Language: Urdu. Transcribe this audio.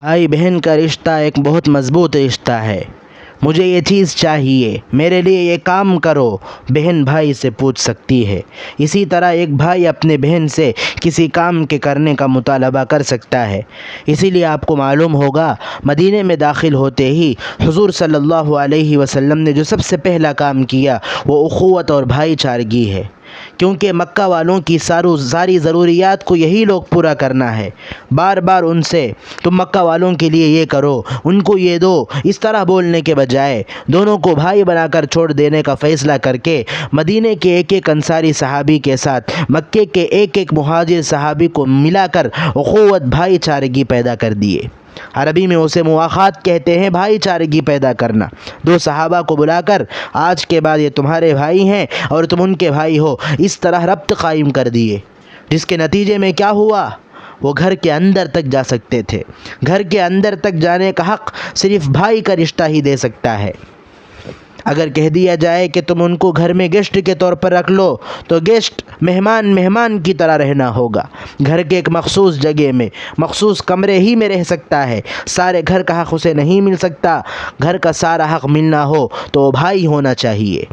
بھائی بہن کا رشتہ ایک بہت مضبوط رشتہ ہے۔ مجھے یہ چیز چاہیے، میرے لیے یہ کام کرو، بہن بھائی سے پوچھ سکتی ہے۔ اسی طرح ایک بھائی اپنے بہن سے کسی کام کے کرنے کا مطالبہ کر سکتا ہے۔ اسی لیے آپ کو معلوم ہوگا، مدینے میں داخل ہوتے ہی حضور صلی اللہ علیہ وسلم نے جو سب سے پہلا کام کیا وہ اخوت اور بھائی چارگی ہے، کیونکہ مکہ والوں کی ساری ضروریات کو یہی لوگ پورا کرنا ہے۔ بار بار ان سے تم مکہ والوں کے لیے یہ کرو، ان کو یہ دو، اس طرح بولنے کے بجائے دونوں کو بھائی بنا کر چھوڑ دینے کا فیصلہ کر کے مدینے کے ایک ایک انصاری صحابی کے ساتھ مکے کے ایک ایک مہاجر صحابی کو ملا کر اخوت بھائی چارگی پیدا کر دیے۔ عربی میں اسے مواخات کہتے ہیں، بھائی چارگی پیدا کرنا۔ دو صحابہ کو بلا کر آج کے بعد یہ تمہارے بھائی ہیں اور تم ان کے بھائی ہو، اس طرح ربط قائم کر دیے، جس کے نتیجے میں کیا ہوا، وہ گھر کے اندر تک جا سکتے تھے۔ گھر کے اندر تک جانے کا حق صرف بھائی کا رشتہ ہی دے سکتا ہے۔ اگر کہہ دیا جائے کہ تم ان کو گھر میں گیسٹ کے طور پر رکھ لو، تو گیسٹ مہمان کی طرح رہنا ہوگا۔ گھر کے ایک مخصوص جگہ میں، مخصوص کمرے ہی میں رہ سکتا ہے، سارے گھر کا حق اسے نہیں مل سکتا۔ گھر کا سارا حق ملنا ہو تو وہ بھائی ہونا چاہیے۔